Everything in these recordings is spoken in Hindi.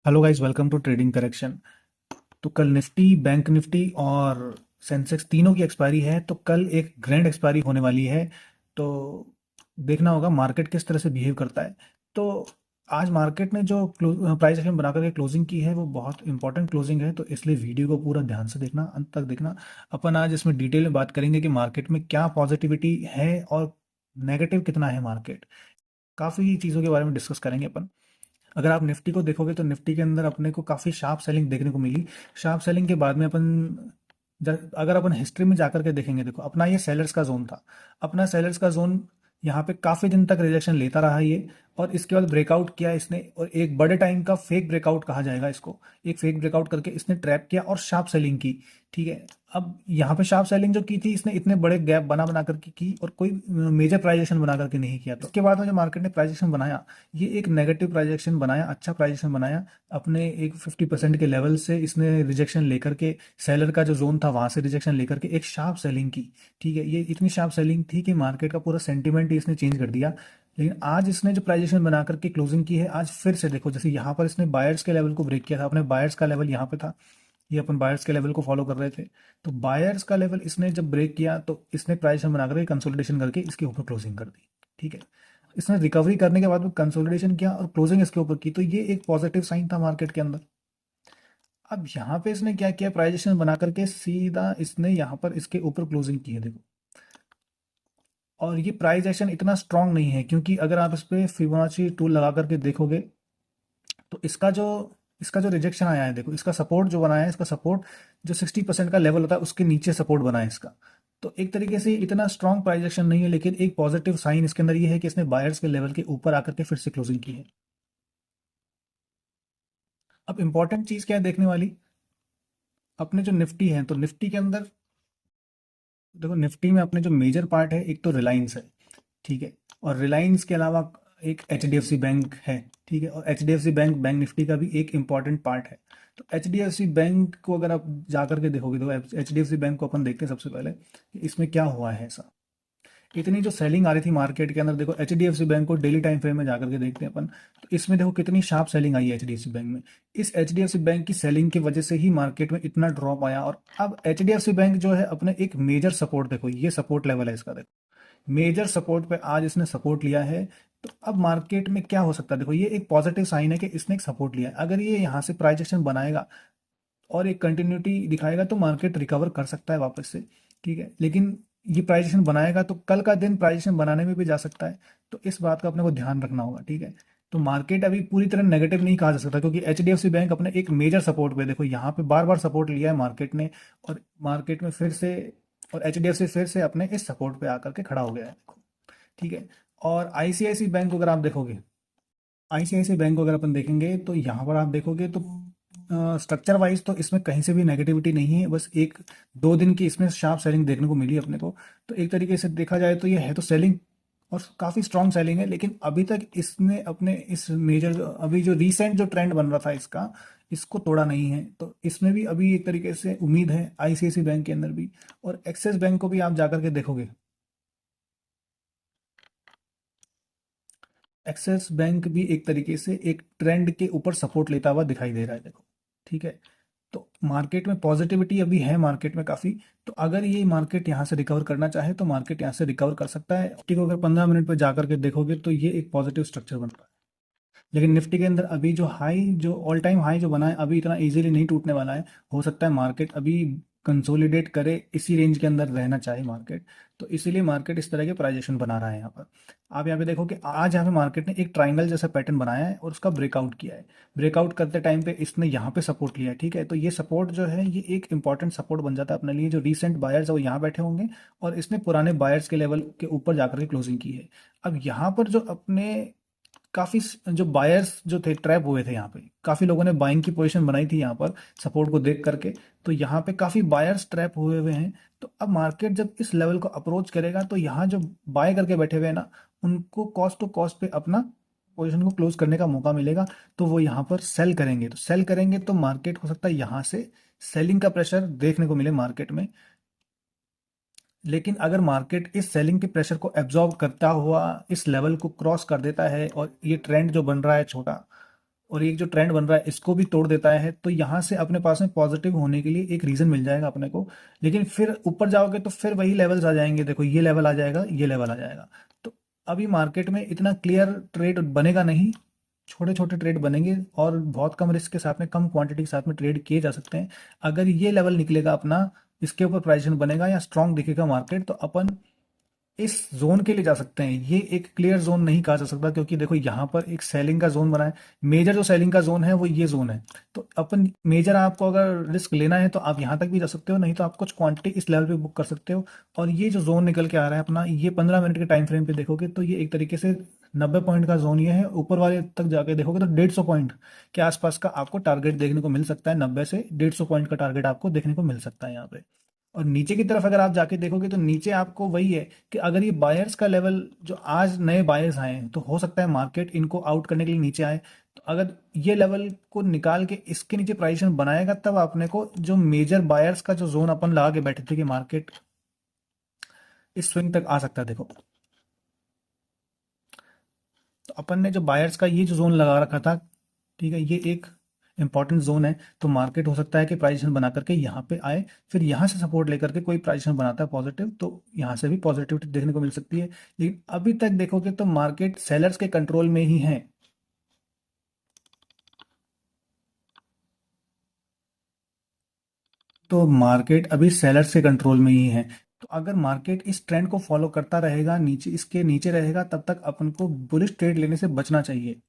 Hello guys, welcome to trading correction. तो कल निफ्टी, बैंक निफ्टी और सेंसेक्स तीनों की एक्सपायरी है। तो कल एक ग्रैंड एक्सपायरी होने वाली है। तो देखना होगा मार्केट किस तरह से बिहेव करता है। तो आज मार्केट ने जो प्राइस एक्शन बना करके क्लोजिंग की है वो बहुत इंपॉर्टेंट क्लोजिंग है। तो इसलिए वीडियो को पूरा ध्यान से देखना, अंत तक देखना। अपन आज इसमें डिटेल में बात करेंगे कि मार्केट में क्या पॉजिटिविटी है और नेगेटिव कितना है मार्केट। काफ़ी चीज़ों के बारे में डिस्कस करेंगे अपन। अगर आप निफ्टी को देखोगे तो निफ्टी के अंदर अपने को काफ़ी शार्प सेलिंग देखने को मिली। शार्प सेलिंग के बाद में अगर अपन हिस्ट्री में जाकर के देखेंगे, देखो अपना ये सेलर्स का जोन था। अपना सेलर्स का जोन यहाँ पे काफ़ी दिन तक रिजेक्शन लेता रहा ये। और इसके बाद ब्रेकआउट किया इसने, और एक बड़े टाइम का फेक ब्रेकआउट कहा जाएगा इसको। एक फेक ब्रेकआउट करके इसने ट्रैप किया और शार्प सेलिंग की। ठीक है। अब यहाँ पे शार्प सेलिंग जो की थी इसने इतने बड़े गैप बना बना करके की और कोई मेजर प्राइजेशन बना करके नहीं किया। तो इसके बाद में जो मार्केट ने प्राइजेशन बनाया, ये एक नेगेटिव प्राइजेक्शन बनाया, अच्छा प्राइजेक्शन बनाया। अपने एक 50% के लेवल से इसने रिजेक्शन लेकर के, सेलर का जो जोन था वहां से रिजेक्शन लेकर के एक शार्प सेलिंग की। ठीक है। ये इतनी शार्प सेलिंग थी कि मार्केट का पूरा सेंटीमेंट ही इसने चेंज कर दिया। लेकिन आज इसने जो प्राइजेशन बना करके क्लोजिंग की है, आज फिर से देखो, जैसे यहाँ पर इसने बायर्स के लेवल को ब्रेक किया था। अपने बायर्स का लेवल यहाँ पे था, ये अपन बायर्स के लेवल को फॉलो कर रहे थे। तो बायर्स का लेवल इसने जब ब्रेक किया तो इसने प्राइजेशन बना करके कंसोलिडेशन करके इसके ऊपर क्लोजिंग कर दी। ठीक है। इसने रिकवरी करने के बाद में कंसोलिडेशन किया और क्लोजिंग इसके ऊपर की, तो ये एक पॉजिटिव साइन था मार्केट के अंदर। अब यहाँ पे इसने क्या किया, प्राइजेशन बना करके सीधा इसने यहाँ पर इसके ऊपर क्लोजिंग की है, देखो। और ये प्राइस एक्शन इतना स्ट्रांग नहीं है, क्योंकि अगर आप इस पे फिबोनाची टूल लगा करके देखोगे तो इसका जो रिजेक्शन आया है, देखो इसका सपोर्ट जो बनाया है, इसका सपोर्ट जो 60% का लेवल होता है उसके नीचे सपोर्ट बना है इसका। तो एक तरीके से इतना स्ट्रांग प्राइस एक्शन नहीं है, लेकिन एक पॉजिटिव साइन इसके अंदर ये है कि इसने बायर्स के लेवल के ऊपर आकर के फिर से क्लोजिंग की है। अब इंपॉर्टेंट चीज क्या है देखने वाली, अपने जो निफ्टी है, तो निफ्टी के अंदर देखो, निफ्टी में अपने जो मेजर पार्ट है, एक तो रिलायंस है। ठीक है। और रिलायंस के अलावा एक H D F C bank है। ठीक है। और H D F C bank bank Nifty का भी एक इंपॉर्टेंट पार्ट है। तो H D F C bank को अगर आप जा करके देखोगे तो H D F C bank को अपन देखते हैं सबसे पहले कि इसमें क्या हुआ है ऐसा। इतनी जो सेलिंग आ रही थी मार्केट के अंदर, देखो H D F C bank को डेली टाइम फ्रेम में जाकर के देखते हैं अपन। तो इसमें देखो कितनी शार्प सेलिंग आई है H D F C bank में। इस H D F C bank की सेलिंग की वजह से ही मार्केट में इतना ड्रॉप आया। और अब H D F C bank जो है, अपने एक मेजर सपोर्ट, देखो ये सपोर्ट लेवल है इसका, देखो मेजर सपोर्ट पे आज इसने सपोर्ट लिया है। तो अब मार्केट में क्या हो सकता है, देखो ये एक पॉजिटिव साइन है कि इसने एक सपोर्ट लिया है। अगर ये यहाँ से प्राइस एक्शन बनाएगा और एक कंटिन्यूटी दिखाएगा तो मार्केट रिकवर कर सकता है वापस से। ठीक है। लेकिन ये प्राइस एक्शन बनाएगा तो कल का दिन प्राइस एक्शन बनाने में भी जा सकता है। तो इस बात का अपने को ध्यान रखना होगा। ठीक है। तो मार्केट अभी पूरी तरह नेगेटिव नहीं कहा जा सकता, क्योंकि H D F C bank अपने एक मेजर सपोर्ट पे, देखो यहाँ पे बार बार सपोर्ट लिया है मार्केट ने। और मार्केट में फिर से, और एच डी एफ सी फिर से अपने इस सपोर्ट पे आकर के खड़ा हो गया है, देखो। ठीक है। और आईसीआईसी बैंक को अगर आप देखोगे, आईसीआईसी बैंक को अगर अपन देखेंगे तो यहाँ पर आप देखोगे तो स्ट्रक्चर वाइज तो इसमें कहीं से भी नेगेटिविटी नहीं है। बस एक दो दिन की इसमें शार्प सेलिंग देखने को मिली अपने को। तो एक तरीके से देखा जाए तो ये है तो सेलिंग, और काफ़ी स्ट्रॉन्ग सेलिंग है। लेकिन अभी तक इसने अपने इस मेजर, अभी जो रीसेंट जो ट्रेंड बन रहा था इसका, इसको तोड़ा नहीं है। तो इसमें भी अभी एक तरीके से उम्मीद है आईसीआईसी बैंक के अंदर भी। और एक्सिस बैंक को भी आप जाकर के देखोगे, एक्सिस बैंक भी एक तरीके से एक ट्रेंड के ऊपर सपोर्ट लेता हुआ दिखाई दे रहा है, देखो। ठीक है। तो मार्केट में पॉजिटिविटी अभी है मार्केट में काफ़ी। तो अगर ये मार्केट यहाँ से रिकवर करना चाहे तो मार्केट यहाँ से रिकवर कर सकता है। निफ्टी को अगर 15 मिनट पर जाकर के देखोगे तो ये एक पॉजिटिव स्ट्रक्चर बन रहा है। लेकिन निफ्टी के अंदर अभी जो हाई, जो ऑल टाइम हाई जो बना है, अभी इतना इजीली नहीं टूटने वाला है। हो सकता है मार्केट अभी कंसोलिडेट करे, इसी रेंज के अंदर रहना चाहे मार्केट। तो इसीलिए मार्केट इस तरह के प्राइजेशन बना रहा है यहाँ पर। आप यहाँ पे देखो कि आज यहाँ पे मार्केट ने एक ट्राइंगल जैसा पैटर्न बनाया है और उसका ब्रेकआउट किया है। ब्रेकआउट करते टाइम पे इसने यहाँ पे सपोर्ट लिया है। ठीक है। तो ये सपोर्ट जो है, ये एक इंपॉर्टेंट सपोर्ट बन जाता है अपने लिए। जो रीसेंट बायर्स है वो यहाँ बैठे होंगे और इसने पुराने बायर्स के लेवल के ऊपर जाकर के क्लोजिंग की है। अब यहाँ पर जो अपने काफ़ी जो बायर्स जो थे ट्रैप हुए थे, यहाँ पे काफ़ी लोगों ने बाइंग की पोजीशन बनाई थी यहाँ पर सपोर्ट को देख करके। तो यहाँ पे काफ़ी बायर्स ट्रैप हुए हुए हैं। तो अब मार्केट जब इस लेवल को अप्रोच करेगा तो यहाँ जो बाय करके बैठे हुए हैं ना, उनको कॉस्ट टू कॉस्ट पे अपना पोजीशन को क्लोज करने का मौका मिलेगा। तो वो यहाँ पर सेल करेंगे, तो सेल करेंगे तो मार्केट हो सकता है यहाँ से सेलिंग का प्रेशर देखने को मिले मार्केट में। लेकिन अगर मार्केट इस सेलिंग के प्रेशर को एब्जॉर्ब करता हुआ इस लेवल को क्रॉस कर देता है और ये ट्रेंड जो बन रहा है छोटा, और ये जो ट्रेंड बन रहा है इसको भी तोड़ देता है, तो यहाँ से अपने पास में पॉजिटिव होने के लिए एक रीजन मिल जाएगा अपने को। लेकिन फिर ऊपर जाओगे तो फिर वही लेवल्स आ जाएंगे, देखो ये लेवल आ जाएगा, ये लेवल आ जाएगा। तो अभी मार्केट में इतना क्लियर ट्रेड बनेगा नहीं, छोटे छोटे ट्रेड बनेंगे और बहुत कम रिस्क के साथ में, कम क्वांटिटी के साथ में ट्रेड किए जा सकते हैं। अगर ये लेवल निकलेगा अपना, इसके ऊपर प्राइस बनेगा या स्ट्रांग दिखेगा मार्केट, तो अपन इस जोन के लिए जा सकते हैं। ये एक क्लियर जोन नहीं कहा जा सकता, क्योंकि देखो यहाँ पर एक सेलिंग का जोन बना है। मेजर जो सेलिंग का जोन है वो ये जोन है। तो अपन मेजर, आपको अगर रिस्क लेना है तो आप यहाँ तक भी जा सकते हो, नहीं तो आप कुछ क्वांटिटी इस लेवल पे बुक कर सकते हो। और ये जो जोन निकल के आ रहा है अपना, ये 15 मिनट के टाइम फ्रेम पे देखोगे तो ये एक तरीके से 90 पॉइंट का जोन ये है। ऊपर वाले तक जाके देखोगे तो 150 पॉइंट के आसपास का आपको टारगेट देखने को मिल सकता है। 90 से 150 पॉइंट का टारगेट आपको देखने को मिल सकता है यहाँ पे। और नीचे की तरफ अगर आप जाके देखोगे तो नीचे आपको वही है कि अगर ये बायर्स का लेवल, जो आज नए बायर्स आए हैं, तो हो सकता है मार्केट इनको आउट करने के लिए नीचे आए। तो अगर ये लेवल को निकाल के इसके नीचे प्राइस बनाएगा, तब अपने को जो मेजर बायर्स का जो जोन अपन लगा के बैठे थे कि मार्केट इस स्विंग तक आ सकता है, देखो तो अपन ने जो बायर्स का ये जो जोन लगा रखा था, ठीक है, ये एक इंपॉर्टेंट जोन है। तो मार्केट हो सकता है कि प्राइजेशन बना करके यहाँ पे आए, फिर यहाँ से सपोर्ट लेकर के कोई प्राइजेशन बनाता है पॉजिटिव, तो यहाँ से भी पॉजिटिविटी देखने को मिल सकती है। लेकिन अभी तक देखोगे तो मार्केट सेलर्स के कंट्रोल में ही है। तो मार्केट अभी सेलर्स के कंट्रोल में ही है। तो अगर मार्केट इस ट्रेंड को फॉलो करता रहेगा, नीचे इसके नीचे रहेगा, तब तक अपन को बुलिश ट्रेड लेने से बचना चाहिए।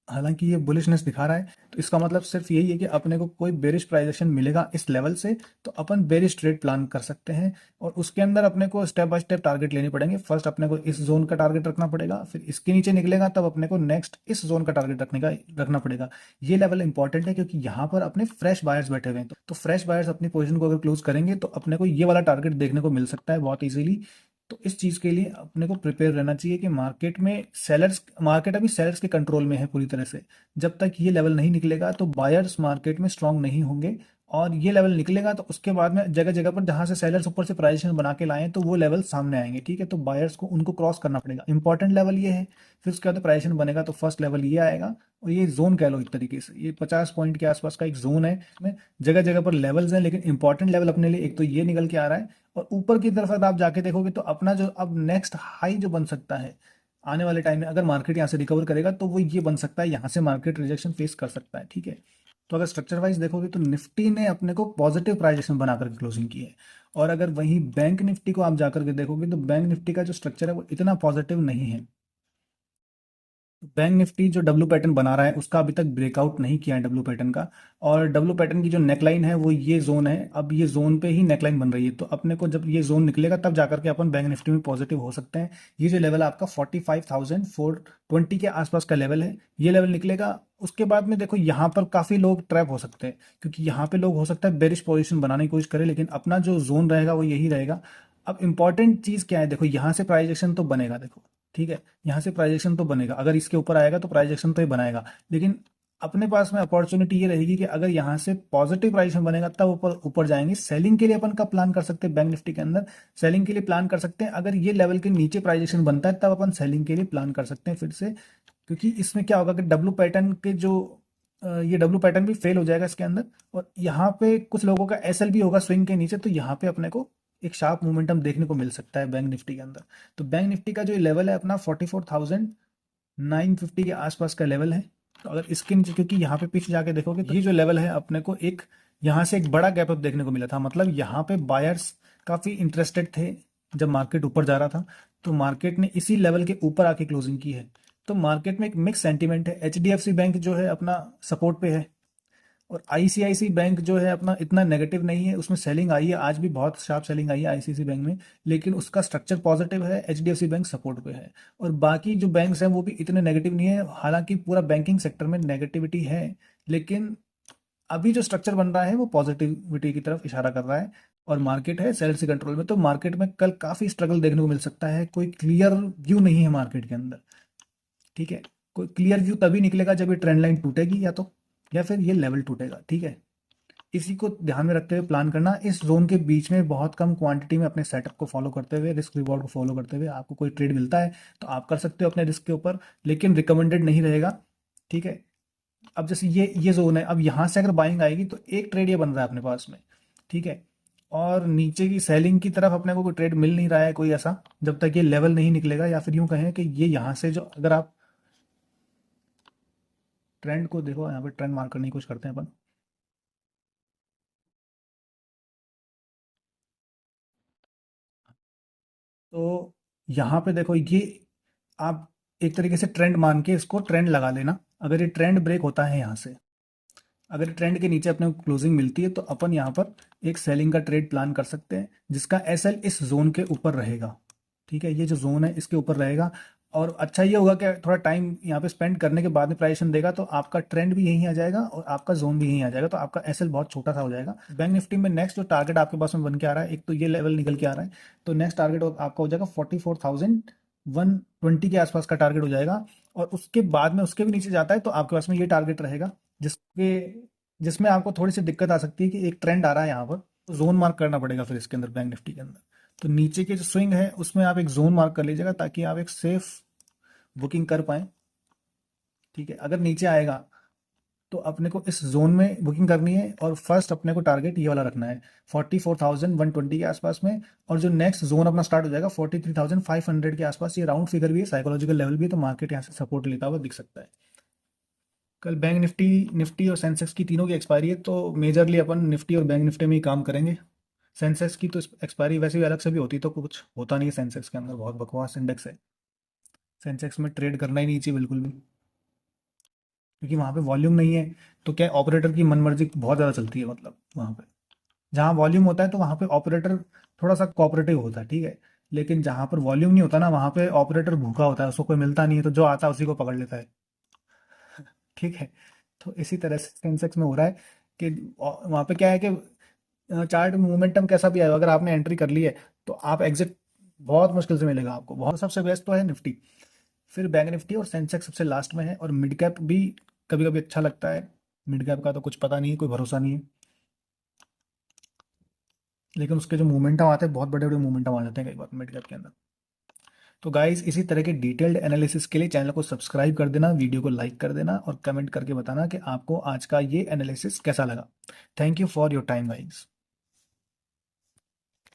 हालांकि ये बुलिशनेस दिखा रहा है, तो इसका मतलब सिर्फ यही है कि अपने को कोई बेरिश प्राइजेशन मिलेगा इस लेवल से, तो अपन बेरिश ट्रेड प्लान कर सकते हैं। और उसके अंदर अपने को स्टेप बाय स्टेप टारगेट लेने पड़ेंगे। फर्स्ट अपने को इस जोन का टारगेट रखना पड़ेगा, फिर इसके नीचे निकलेगा तब अपने को नेक्स्ट इस जोन का टारगेट रखना पड़ेगा। ये लेवल इंपॉर्टेंट है, क्योंकि यहाँ पर अपने फ्रेश बायर्स बैठे हुए हैं। तो फ्रेश बायर्स अपनी पोजिशन को अगर क्लोज करेंगे तो अपने को ये वाला टारगेट देखने को मिल सकता है बहुत ईजिली। तो इस चीज़ के लिए अपने को प्रिपेयर रहना चाहिए कि मार्केट अभी सेलर्स के कंट्रोल में है पूरी तरह से। जब तक ये लेवल नहीं निकलेगा तो बायर्स मार्केट में स्ट्रांग नहीं होंगे। और ये लेवल निकलेगा तो उसके बाद में जगह जगह पर जहां से सेलर्स ऊपर से प्राइजेशन बना के लाएं, तो वो लेवल सामने आएंगे, ठीक है। तो बायर्स को उनको क्रॉस करना पड़ेगा, इंपॉर्टेंट लेवल ये है। फिर उसके बाद प्राइजेशन बनेगा तो फर्स्ट लेवल ये आएगा। और ये जोन कह लो एक तरीके से, ये 50 पॉइंट के आसपास का एक जोन है। इसमें जगह जगह पर लेवल्स हैं, लेकिन इंपॉर्टेंट लेवल अपने लिए एक तो ये निकल के आ रहा है। और ऊपर की तरफ अगर आप जाके देखोगे तो अपना जो अब नेक्स्ट हाई जो बन सकता है आने वाले टाइम में, अगर मार्केट यहाँ से रिकवर करेगा तो वो ये बन सकता है, यहाँ से मार्केट रिजेक्शन फेस कर सकता है, ठीक है। तो अगर स्ट्रक्चर वाइज देखोगे तो निफ्टी ने अपने को पॉजिटिव प्राइजेशन बना करके क्लोजिंग की है। और अगर वहीं बैंक निफ्टी को आप जाकर के देखोगे तो बैंक निफ्टी का जो स्ट्रक्चर है वो इतना पॉजिटिव नहीं है। बैंक निफ्टी जो डब्ल्यू पैटर्न बना रहा है उसका अभी तक ब्रेकआउट नहीं किया है डब्ल्यू पैटर्न का। और डब्ल्यू पैटर्न की जो नेकलाइन है वो ये जोन है, अब ये जोन पे ही नेकलाइन बन रही है। तो अपने को जब ये जोन निकलेगा तब जाकर के अपन बैंक निफ्टी में पॉजिटिव हो सकते हैं। ये जो लेवल है आपका 45,420 के आसपास का लेवल है, ये लेवल निकलेगा। उसके बाद में देखो यहाँ पर काफी लोग ट्रैप हो सकते हैं, क्योंकि यहाँ पे लोग हो सकता है बेरिश पोजीशन बनाने की कोशिश करें, लेकिन अपना जो जोन रहेगा वो यही रहेगा। अब इंपॉर्टेंट चीज क्या है, देखो यहाँ से प्राइजेक्शन तो बनेगा, देखो ठीक है, यहाँ से प्राइजेक्शन तो बनेगा। अगर इसके ऊपर आएगा तो प्राइजेक्शन तो ही बनाएगा, लेकिन अपने पास में अपॉर्चुनिटी ये रहेगी कि अगर यहाँ से पॉजिटिव प्राइजेक्शन बनेगा तब ऊपर ऊपर जाएंगे। सेलिंग के लिए अपन का प्लान कर सकते हैं, बैंक निफ्टी के अंदर सेलिंग के लिए प्लान कर सकते हैं। अगर ये लेवल के नीचे प्राइजेक्शन बनता है तब अपन सेलिंग के लिए प्लान कर सकते हैं फिर से। क्योंकि इसमें क्या होगा कि डब्ल्यू पैटर्न के जो ये डब्ल्यू पैटर्न भी फेल हो जाएगा इसके अंदर। और यहाँ पे कुछ लोगों का एसएल भी होगा स्विंग के नीचे, तो यहाँ पे अपने को एक शार्प मोमेंटम देखने को मिल सकता है बैंक निफ्टी के अंदर। तो बैंक निफ्टी का जो लेवल है अपना 44,950 के आसपास का लेवल है। तो अगर इसके नीचे, क्योंकि यहाँ पे पीछे जाके देखोगे तो ये जो लेवल है अपने को एक यहाँ से एक बड़ा गैप अप देखने को मिला था, मतलब यहाँ पे बायर्स काफी इंटरेस्टेड थे जब मार्केट ऊपर जा रहा था। तो मार्केट ने इसी लेवल के ऊपर आके क्लोजिंग की है। तो मार्केट में एक मिक्स सेंटीमेंट है। एचडीएफसी बैंक जो है अपना सपोर्ट पे है, और आईसीआईसी बैंक जो है अपना इतना नेगेटिव नहीं है, उसमें सेलिंग आई है, आज भी बहुत शार्प सेलिंग आई है आईसीआईसी बैंक में, लेकिन उसका स्ट्रक्चर पॉजिटिव है। एचडीएफसी बैंक सपोर्ट पे है। और बाकी जो बैंक्स हैं वो भी इतने नेगेटिव नहीं है, हालांकि पूरा बैंकिंग सेक्टर में नेगेटिविटी है, लेकिन अभी जो स्ट्रक्चर बन रहा है वो पॉजिटिविटी की तरफ इशारा कर रहा है। और मार्केट है सेल्स के कंट्रोल में, तो मार्केट में कल काफी स्ट्रगल देखने को मिल सकता है। कोई क्लियर व्यू नहीं है मार्केट के अंदर, ठीक है। कोई क्लियर व्यू तभी निकलेगा जब ये ट्रेंड लाइन टूटेगी, या फिर ये लेवल टूटेगा, ठीक है। इसी को ध्यान में रखते हुए प्लान करना। इस जोन के बीच में बहुत कम क्वांटिटी में अपने सेटअप को फॉलो करते हुए, रिस्क रिवॉर्ड को फॉलो करते हुए आपको कोई ट्रेड मिलता है तो आप कर सकते हो अपने रिस्क के ऊपर, लेकिन रिकमेंडेड नहीं रहेगा, ठीक है। अब जैसे ये जोन है, अब यहाँ से अगर बाइंग आएगी तो एक ट्रेड ये बन रहा है अपने पास में, ठीक है। और नीचे की सेलिंग की तरफ अपने को कोई ट्रेड मिल नहीं रहा है कोई ऐसा, जब तक ये लेवल नहीं निकलेगा, या फिर यूं कहें कि ये यहाँ से जो, अगर आप ट्रेंड को देखो, यहाँ पे ट्रेंड मार्क करने की कोशिश करते हैं अपन। तो यहाँ पे देखो ये, आप एक तरीके से ट्रेंड मान के इसको ट्रेंड लगा लेना। अगर ये ट्रेंड ब्रेक होता है यहाँ से, अगर ट्रेंड के नीचे अपने को क्लोजिंग मिलती है, तो अपन यहाँ पर एक सेलिंग का ट्रेड प्लान कर सकते हैं, जिसका एसएल इस जोन के ऊपर रहेगा, ठीक है। ये जो जोन है इसके ऊपर रहेगा। और अच्छा ये होगा कि थोड़ा टाइम यहाँ पे स्पेंड करने के बाद में प्राइसेशन देगा, तो आपका ट्रेंड भी यहीं आ जाएगा और आपका जोन भी यहीं आ जाएगा, तो आपका एसएल बहुत छोटा सा हो जाएगा। बैंक निफ्टी में नेक्स्ट जो टारगेट आपके पास में बन के आ रहा है, एक तो ये लेवल निकल के आ रहा है, तो नेक्स्ट टारगेट आपका हो जाएगा 44,120 के आसपास का टारगेट हो जाएगा। और उसके बाद में उसके भी नीचे जाता है तो आपके पास में ये टारगेट रहेगा, जिसके जिसमें आपको थोड़ी सी दिक्कत आ सकती है कि एक ट्रेंड आ रहा है यहाँ पर, तो जोन मार्क करना पड़ेगा फिर इसके अंदर, बैंक निफ्टी के अंदर। तो नीचे के जो स्विंग है उसमें आप एक जोन मार्क कर लीजिएगा, ताकि आप एक सेफ बुकिंग कर पाए, ठीक है। अगर नीचे आएगा तो अपने को इस जोन में बुकिंग करनी है, और फर्स्ट अपने को टारगेट ये वाला रखना है 44,120 के आसपास में। और जो नेक्स्ट जोन अपना स्टार्ट हो जाएगा 43,500 के आसपास, ये राउंड फिगर भी है, साइकोलॉजिकल लेवल भी है, तो मार्केट यहाँ से सपोर्ट लेता हुआ दिख सकता है। कल बैंक निफ्टी, निफ्टी और सेंसेक्स की तीनों की एक्सपायरी है, तो मेजरली अपन निफ्टी और बैंक निफ्टी में ही काम करेंगे। सेंसेक्स की तो एक्सपायरी वैसे भी अलग से भी होती, तो कुछ होता नहीं है सेंसेक्स के अंदर, बहुत बकवास इंडेक्स है। सेंसेक्स में ट्रेड करना ही नहीं चाहिए बिल्कुल भी, क्योंकि वहाँ पे वॉल्यूम नहीं है। तो क्या ऑपरेटर की मनमर्जी बहुत ज़्यादा चलती है, मतलब वहाँ पे जहाँ वॉल्यूम होता है तो वहाँ पे ऑपरेटर थोड़ा सा कोऑपरेटिव होता है, ठीक है। लेकिन जहाँ पर वॉल्यूम नहीं होता ना, वहाँ पे ऑपरेटर भूखा होता है, उसको कोई मिलता नहीं है, तो जो आता है उसी को पकड़ लेता है, ठीक है। तो इसी तरह से सेंसेक्स में हो रहा है कि वहाँ पे क्या है कि चार्ट मोमेंटम कैसा भी आएगा, अगर आपने एंट्री कर ली है तो आप एग्जिट बहुत मुश्किल से मिलेगा आपको। बहुत सबसे बेस्ट तो है निफ्टी, फिर बैंक निफ्टी, और सेंसेक्स सबसे लास्ट में है। और मिड कैप भी कभी कभी अच्छा लगता है, मिड कैप का तो कुछ पता नहीं है, कोई भरोसा नहीं है, लेकिन उसके जो मोमेंटम आते हैं बहुत बड़े बड़े मोमेंटम आ जाते हैं कई बार मिड कैप के अंदर। तो गाइस, इसी तरह के डिटेल्ड एनालिसिस के लिए चैनल को सब्सक्राइब कर देना, वीडियो को लाइक कर देना, और कमेंट करके बताना कि आपको आज का ये एनालिसिस कैसा लगा। Thank you for your time guys.